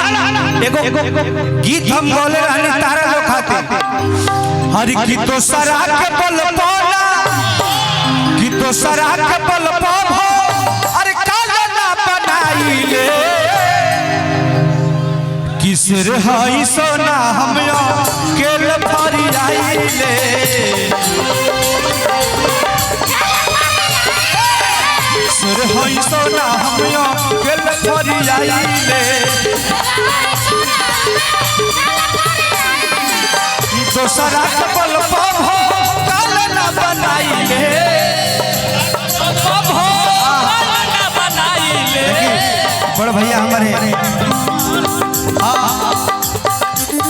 एगो गीत हम बोले रहनी तारा लोग खाते हरि गीतो सरा के बल पाना गीतो सरा के बल पाभो अरे काला ना बनाई ले किसर हाई सोना हमया केल फरी आई ले किसर हाई सोना हमया केल फरी आई ले दोसरा के बल पाभो काला ना बनाई ले पाभो काला ना बनाई ले बड़ भैया हमारे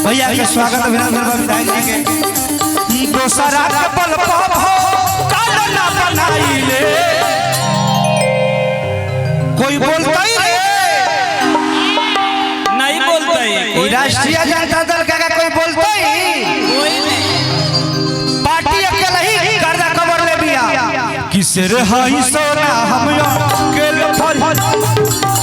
भैया के स्वागत अभिनंदन विधायक जी के दोसरा के बल पाभो काला ना बनाई ले कोई बोलता ही नहीं बोलता ही राष्ट्रीय जनता दल का कोई बोलता ही पार्टी अकेला ही गर्दा कबर ले बिया किसर हाई सोना हमया केल फर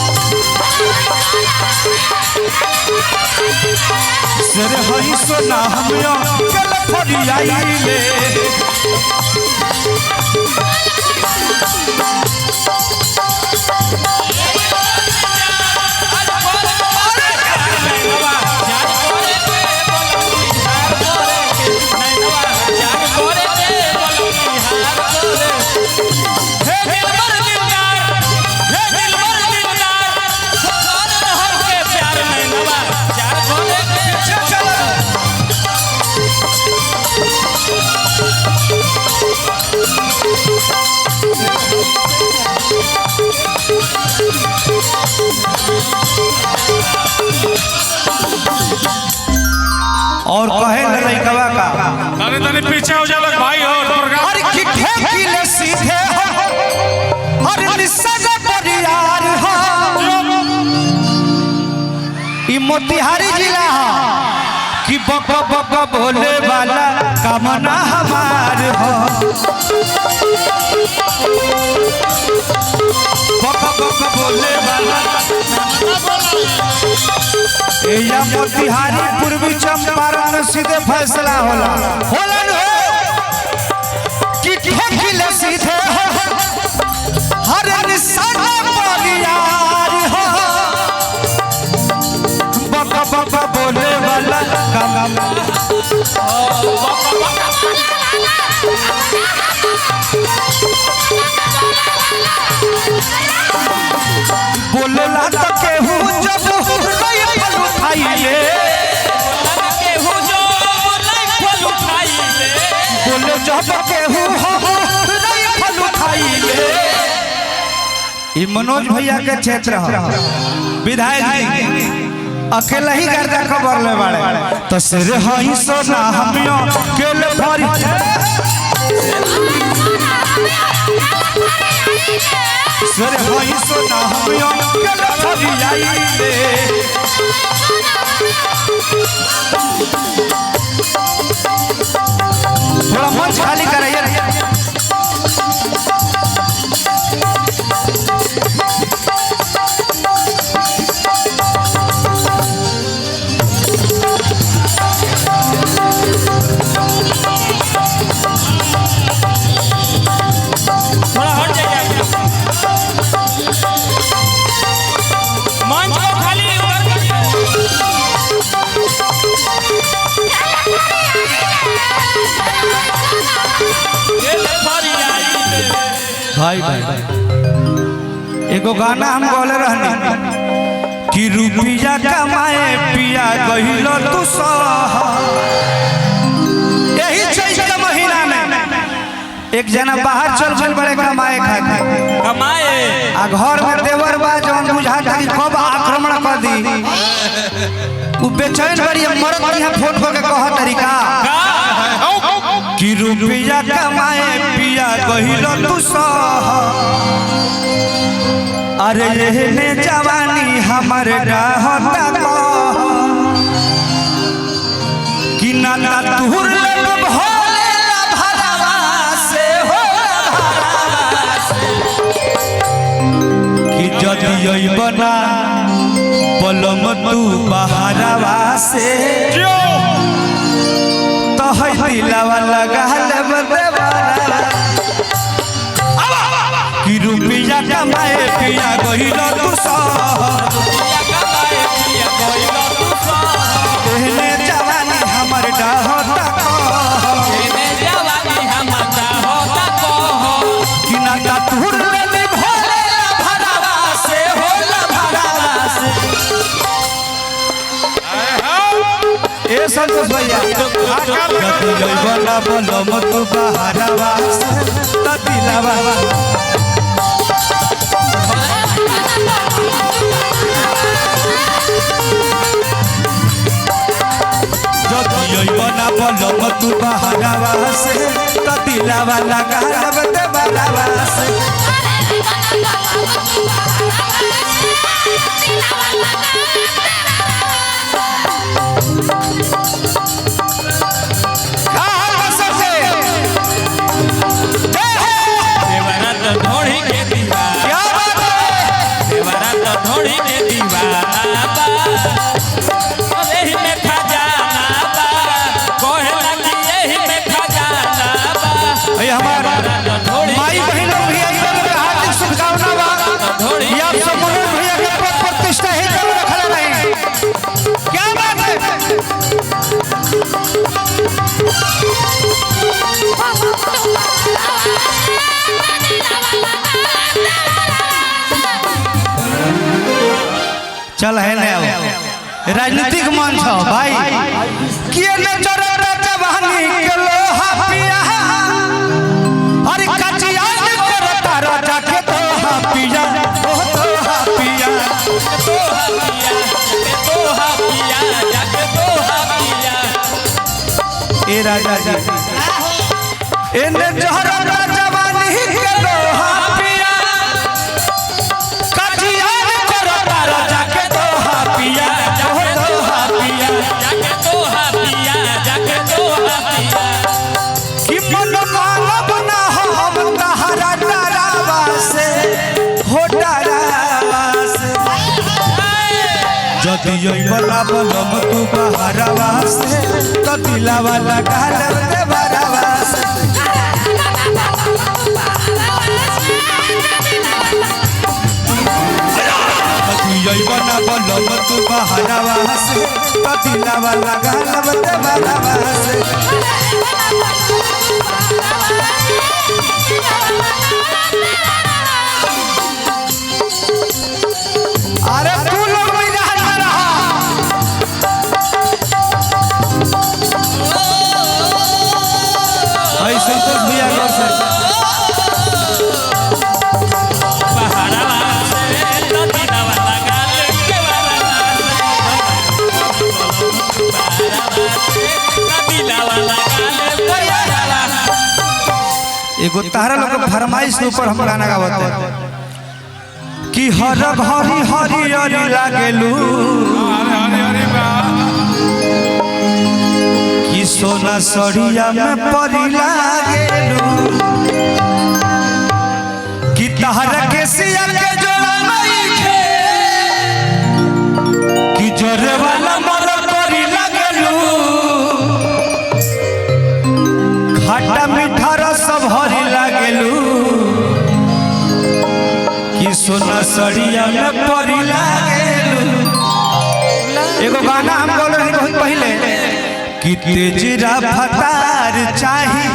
किसर हाई सोना हमया केल फर आई ले और कहे न लइकवा का तने तने पीछे हो जा भाई हो अरे किथे किले सीधे हो अरे निसगा परियार हो ई मोतिहारी जिला हो कि बक बक बोले वाला कामना हमार हो बक बक बोले वाला या मोतिहारी पूर्वी चंपारण सीधे फैसला होला होला न हो कि ठेकिले सीधे हो हर निशाना परियार हो बक बक बोले वाला काम बोलला त केहू जब राइफल उठाइले केहू जो राइफल उठाइले बोले जब केहू राइफल उठाइले ई मनोज भैया के क्षेत्र है विधायक जी अकेला ही गर्दा खबर ले बाड़े तो सिर हई सोना हमियो केल भरी सिर हई सोना हमियो केल भरी आईले थोड़ा मंच खाली कराइए थोड़ा हट जाइए मंच को खाली भाई भाई एगो गाना हम बोले रहनी कि रुपया कमाए पिया गहिलो तू सह यही चैत के महीना में एक जना बाहर चल चल बड़े कमाए खातिर कमाए आ घर में देवर बा जौन बुझाता कि कब आक्रमण कर दी उ बेचैन बड़ी मरद यहाँ फोन करके कह तरीका कि रुपया कमाए पिया गहिलो तू सह अरे रहने जवानी हमारे रहता कि ना तुहर लब भोले भरवा से हो कि जदि बना बलम तू बहरावा से जो तो है दिलावा लगा ले कि रुपया कमाए पिया गहिल तू कहने जवानी हमर डाहता कि नाता तुर ले भोले भरावा से होला भरावा से ए संतोष भैया गति जइबला बलम तू बहरावा से त दिलावा बना बलम तू बहरावा से तो दिलावा लगा दे बहरावा से माई बहन भैया हार्दिक शुभकामना बा आप सब मनोज भैया के पद प्रतिष्ठा ही जरूर रखला नहीं क्या बात है चल है ना राजनीतिक मंच हो भाई किए न चररा जवानी के लोहा पिया अरे कचिया करता राजा के तो पिया ओ तो पिया ए राजा जी एने जहरा जवानी के लोहा पिया कचिया करता राजा के तो पिया ओ तो पिया कि मन मांगब ना हम तहरा डरावा से हो डरावा से जदि अइबला बलम तू बहरावा से तो दिलावा लगा ले बहरावा से जदि अइबला बलम तू बहरावा से तो दिलावा लगा ले बहरावा से अरे तू लोग मैदान में रहा ऐसे तो भैया गौर से एगो तारा लोग फरमाइश के ऊपर हम गाना गावत है कि हर घरी हरियरी लागेलू कि सोना सड़िया में परी लागेलू कि तहरा के सिया के जोड़ा नहीं खे कि जोरे वाला मर परी लागेलू खट्टा मीठा रस भरी लागेलू कि सोना सड़िया में परी लागेलू एगो गाना हम गौले रही बहुत पहले कि तेज रफ्तार चाही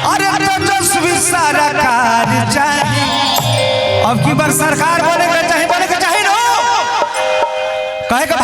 अरे तेजस्वी सारा कार चाही अब की बार सरकार बने के चाहे ना कहे के